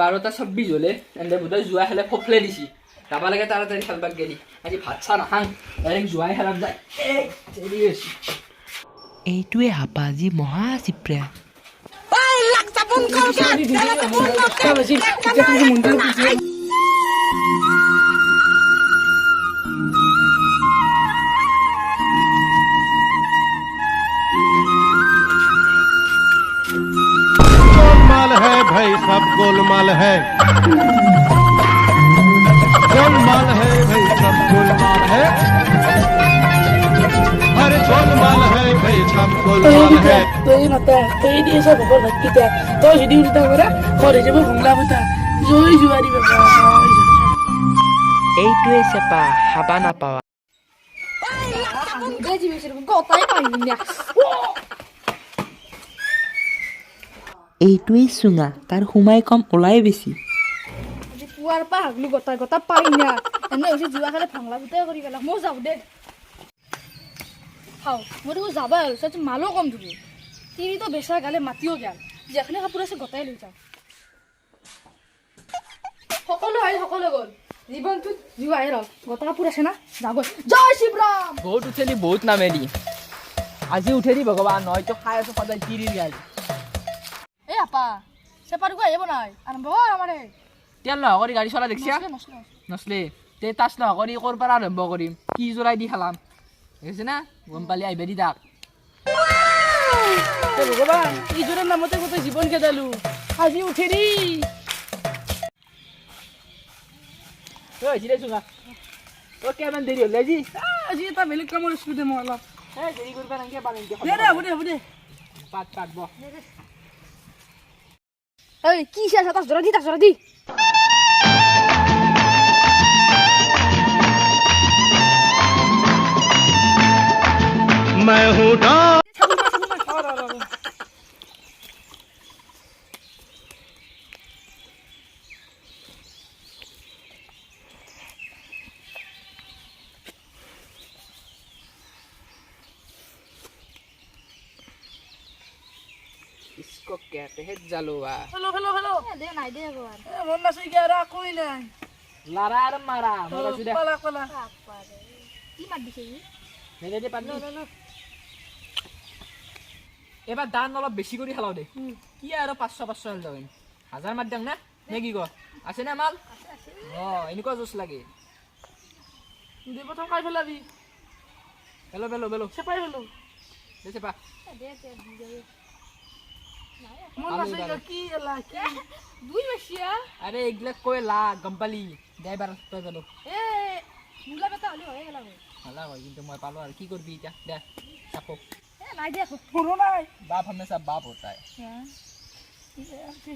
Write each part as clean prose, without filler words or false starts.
12:26 হলে এনে বোধহয় যোৱা খেলে ফফলে দিছি যাবা লাগে তাড়াতাড়ি খেলবাক গেলি আজি ভাত চা নাখাং ডাইৰেক্ট যোৱাই খেলাম যায় এইটোৱে হাপাজি মহা চিপ্ৰা गोलमाल है भाई सब गोलमाल है गोलमाल है भाई सब गोलमाल है अरे गोलमाल है भाई सब गोलमाल है tôi nó ta tôi đi sao mà con vật kia tôi chỉ đi ta mà đó khỏi để cho bố phồng la mà ta rồi đi mà এইটোৱে চেপা হাবা নাপাৱা এইটোৱে চুঙা তাৰ সোমাই কম ওলাই বেছি পুৱাৰ পৰা হাগলো গটা গটা পাই না এনে হৈছে যোৱা খালে ভাংলা গোটাই কৰি পেলা মই যাওঁ দে খাওঁ মই দেখোন যাবা আৰু মালো কম ধুবি তিৰিটো বেচা গালে মাতিও গেল যেখানে কাপোৰ আছে গটাই লৈ যাওঁ সকলো গ'ল জীৱনটোত যোৱাই ৰ গটা কাপোৰ আছে না যাব জয় শিৱৰাম বহুত উঠেলি বহুত নামেলি আজি উঠেলি ভগৱান হয়তো খাই আছো সদায় তিৰিৰ গাল এই আপা চেপাৰটো আহিব নাই আৰম্ভ কৰ আমাৰে তেল নহয় কৰি গাড়ী চলা দেখিছা নচলে নচলে তে তাচ নহয় কৰি ক'ৰ পৰা আৰম্ভ কৰিম কি জোৰাই দি খালাম দেখিছে না গম পালি আহিবা দি তাক ভগৱান ইজোৰৰ নামতে গোটেই জীৱন খেদালো আজি উঠি দি জিৰে চুঙা কেইমান দেৰি হ'ল আজি আজি এটা বেলেগ কামৰ আছিলো দে মই অলপ দেৰি কৰিব নালাগে পালে দে হ'ব দে পাত কাটব এই কি আছে তাছ ধৰা দি मैं हूँ डॉन इसको कहते हैं जलवा হেল্ল' দে নাই দে ভগৱান মন নাছিল কি আৰু একোৱেই নাই লাৰা আৰু মাৰা মৰাছো দে কলা কি মাত দিছে নেদে পানি এবাৰ দান অলপ বেছি কৰি খেলাও দে কি আৰু 500 হল দেন 1000 মাত দেং না নে কি ক আছে না মাল এনেকুৱা জোচ লাগে দে প্ৰথম খাই পেলাবি বেলো চেপাই পেলো দে চেপা মন নাছিল কি এলা কি দুই বেছিয়া আরে এগুলা কই লা গম্পালি দে এবাৰ তই বেলো এ মুলা বেটা হলি হয়ে গেল ভালা হয় কিন্তু মই পালো আৰু কি করবি এটা দে চাপো এ নাই দে পুরো নাই बाप हमेशा बाप होता है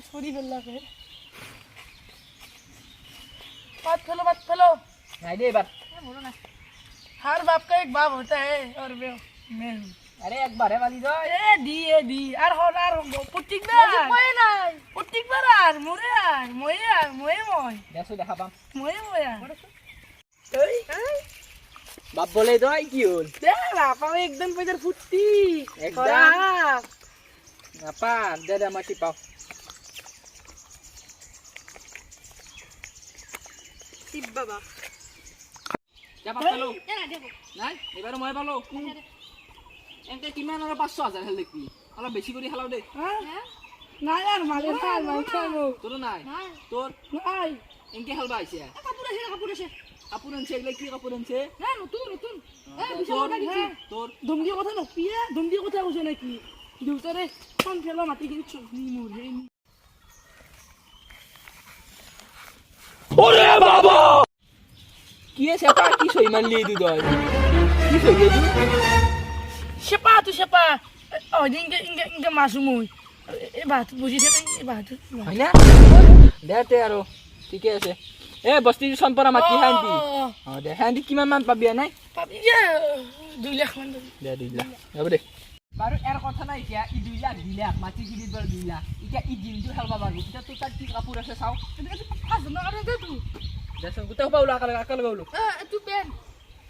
छोड़ी बेल्ला के बात फेलो नहीं दे बात हर बाप का एक बाप होता है और मैं हूँ अरे एक बार है वाली दो ए दी আর হর আর পুটিক না মই নাই পুটিক বার আর মোরে আর মই দেখো দেখা পাম এই বাপ বলে তো কি হল দে বাপ আমি একদম পয়দার ফুটি একদম আপা দে দে মাটি পাও শিব বাবা যা পালো এ নাই দে নাই এবারে মই পালো এনকে কিমান আৰু 500,000 হেল দেখবি অলপ বেছি কৰি খেলাও দে নাই আৰ মালে খাই তোৰ নাই নাই তোৰ নাই এনকে খেলবা আইছে কাপোৰ আছে কাপোর আনছে এগুলা কি কাপোর আনছে এ নতুন এ তোর বিশাল দিছি তোর ধমকি কথা নপিয়ে ধমকি কথা কৈছে নাকি দেউতাৰে কোন ফেলা মাটি কিনি চুনি মোৰ হে ওরে বাবা কি আছে পা কি সই মানলি দু দই কি সই গেলি সেপা ও ইনকে মাসু মই এ বাত বুঝি থাকে এ বাত হয় না দেতে আৰু ঠিকে আছে এ বস্তি সম্পৰা মাটি হান্দি দে হান্দি কিমান মান পাবি নাই পাবি যে 2 লাখ মান দে 2 লাখ হ'ব দে বাৰু এৰ কথা নাই এতিয়া ই 2 লাখ 2 লাখ মাটি কিনি বৰ 2 লাখ এতিয়া ই দিনটো খেলবা পাৰবো এতিয়া তো তাত কি কাপোৰ আছে চাও ফাজ না আৰু দে তু দেচোন গোটেই পাউলা আকাল গাউলো এ তু পেন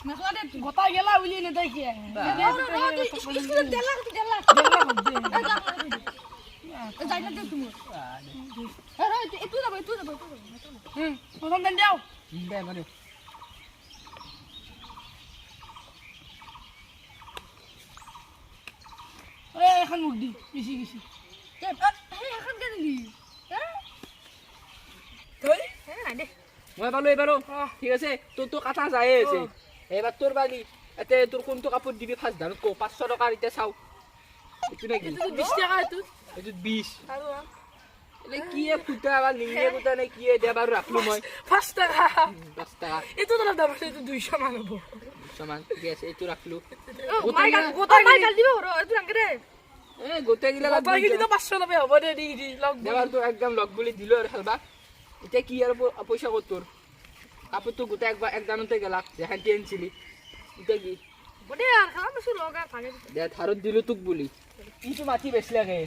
মেখলা দে তু গোটা গেলা উলি নে তাই কি স্কুল দেলা দেলা যাই না দেখ তুমি এইটো যাব প্ৰথম দান দিয়াও দে বাৰু এখন মোক দি বেছি গেছি এখন কে দিলি তই নাই দে মই পালো এইবাৰো ঠিক আছে তোৰ কাটা যায়ে আছে এইবাৰ তোৰ বালি এতে তোৰ কোনটো কাপোৰ দিবি ফাৰ্ষ্ট ধানত কো 500 টকাৰ এতিয়া চাও এইটো নেকি 20 টকা এইটো এইটো 20 আৰু এলে কিয়ে ফুটা বা লিংগে ফুটা নে কিয়ে দে বাৰু ৰাখলো মই 5 টকা 10 টকা এইটো অলপ দাম আছে এইটো 200 মান হ'ব সমান ঠিক আছে এইটো ৰাখলো মাই গাল দিব হৰ এইটো আংকে দে এ গোটে গিলা বাবা গিলিতো 500 লবে হ'ব দে দি লগ দেবাৰ তো একদম লগ বুলি দিলো আৰু খেলবা এতিয়া কি আৰু পইচা কত তোৰ কাপোৰটো গোটে এক দানতে গেলা যেখান টেনছিলি এতিয়া কি বডে আৰ খাম বেশি লগা থাকে দে ধাৰত দিলো তোক বুলি ইটো মাটি বেচলাকে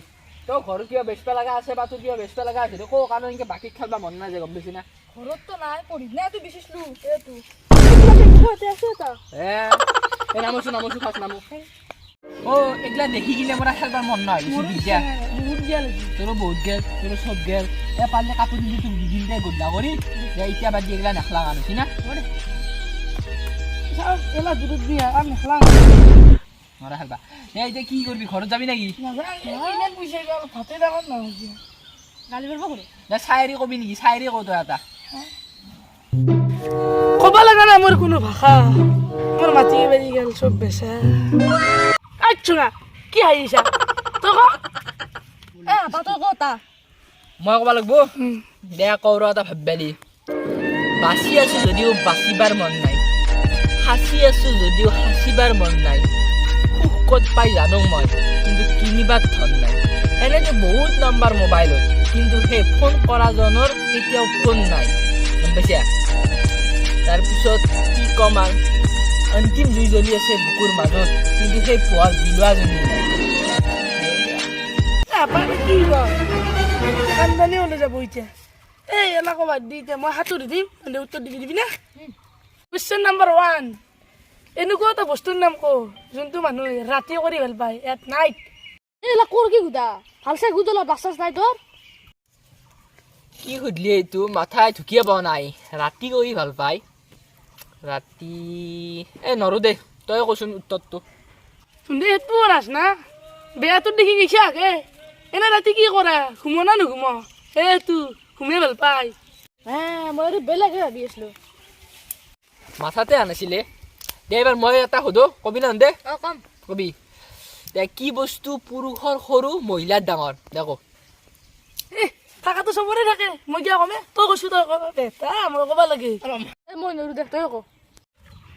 তো ঘৰ কিয় বেচবা লাগা আছে বা তোৰ কিয় বেচবা লাগা আছে কো কাৰণ এনেকে বাকি খেলবা মন নাই যে গম পাইছি না ঘৰত তো নাই পঢ়ি না তুই বিশেষলু এটো এ নামছো ফাৰ্ষ্ট নামো ও এগলা দেখি কিনে মোৰ খেলবাৰ মন নাই বিদ্যা বহুত দিয়া লাগি তোৰ বহুত গেল তোৰ সব গেল এ পালে কাপোৰ দি তোক দিদিন দে গড্ডা কৰি দে এতিয়া বাদ দি এগলা নাখলা গান হৈছি না চাও এলা দুধ দিয়া আর নেখলা নৰা খেলবা এ এতিয়া কি কৰবি ঘৰত যাবি নেকি ইমান পইচা গেল ভাতে দামত না হৈছে গালি মারবা করে দে চায়েৰি কবি নেকি চায়েৰি কওঁ তই এটা কবা লাগা না মোৰ কোনো ভাষা মোৰ মাটি বাজি গেল সব বেচা আচ্ছা কি হাইছা তো এ বাতো কথা মই ক'ব লাগব দে কৌৰ এটা ভাববালি বাচি আছো যদিও বাচিবাৰ মন নাই হাসি আছো যদিও হাসিবাৰ মন নাই সুখ ক'ত পাই জানো মই কিন্তু কিনিবাৰ ধন নাই এনেতো বহুত নাম্বাৰ মোবাইলত কিন্তু সেই ফোন কৰাজনৰ কেতিয়াও ফোন নাই গম পাইছা তাৰপিছত কি কম আৰু অন্তিম জুই জ্বলি আছে বুকুৰ মাজত কিন্তু সেই পোৱাৰ বিলোৱাজনী নাই আপা কি কয় কান্দানি ওলাই যাব এতিয়া এই এলা কবাত দি এতিয়া মই হাতুৰি দিম মানে উত্তৰ দিবি না কুৱেশ্যন নাম্বাৰ 1 এনেকুৱা এটা বস্তুৰ নাম ক যোনটো মানুহে ৰাতি কৰি ভাল পায় এট নাইট এলা কোর কি গুদা ভালসে গুদলা বাসাস নাই তোর কি সুধলি এইটো মাথাই ঢুকিয়ে পোৱা নাই ৰাতি কৰি ভাল পায় ৰাতি এ নৰো দে তই কচোন উত্তৰটো তুন্দে সেইটো ৰাস না বেয়াটো দেখি গৈছে আগে এনে ৰাতি কি কৰা ঘুমো না নুঘুম সেইটো ঘুমে ভাল পায় হ্যাঁ মই আৰু বেলেগে ভাবি আছিলো মাথাতে আনিছিলে দে এবাৰ মই এটা সোধো কবি না দে অ কম কবি দে কি বস্তু পুৰুষৰ সৰু মহিলাৰ ডাঙৰ দেখো থাকাটো চবৰে থাকে মই কিয় কমে তই কৈছো তই কব বেটা মই ক'ব লাগে এ মই নৰু দেখ তই ক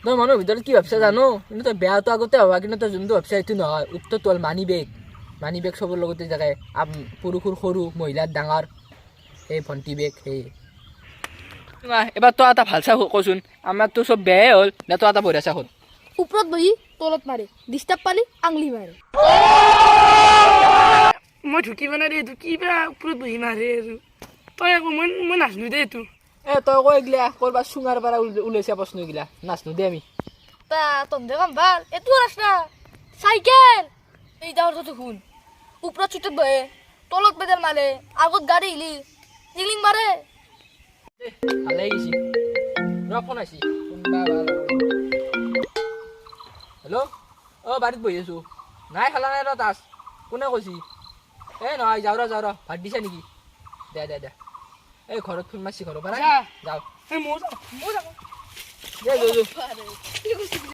তই মানুহৰ ভিতৰত কি ভাবছা জানো কিন্তু তই বেয়াটো আগতে ভাবা কিন্তু তই যোনটো ভাবছা সেইটো নহয় উত্তৰটো হ'ল মানি বেগ চবৰ লগতে থাকে পুৰুষৰ সৰু মহিলাৰ ডাঙৰ সেই ভণ্টি বেগ সেই এবাৰ তই এটা ভাল চা কচোন আমাৰতো চব বেয়াই হ'ল নে তই এটা বঢ়িয়া চা হ'ল উপৰত বহি তলত মাৰে ডিস্টাৰ্ব পালি আংলি মাৰে মই ঢুকি মানে দে এইটো কিবা ওপৰত বহি মাৰে আৰু তই আকৌ মই নাজনো দে এইটো এ তই কৈ গিলা কৰবাৰ চুঙাৰ পৰা ওলাইছে প্ৰশ্নগিলা নাচনো দে আমি তা তন্দে কম ভাল এটো ৰাস্তা সাইকেল এই দাওৰ তো খুন উপৰত চুটত বহে তলত বেদাৰ মাৰে আগত গাড়ি ইলি ইলিং মাৰে ভালে গেছি ৰ ফোন আছি হেল্ল' অ বাৰীত বহি আছো নাই খালা নাই ৰ তাচ কোনে কৈছি এই নহয় যাওঁ ৰ ভাত দিছে নেকি দে এই ঘৰত ফোন মাৰছি ঘৰৰ পৰা যাওঁ এই মোৰ দে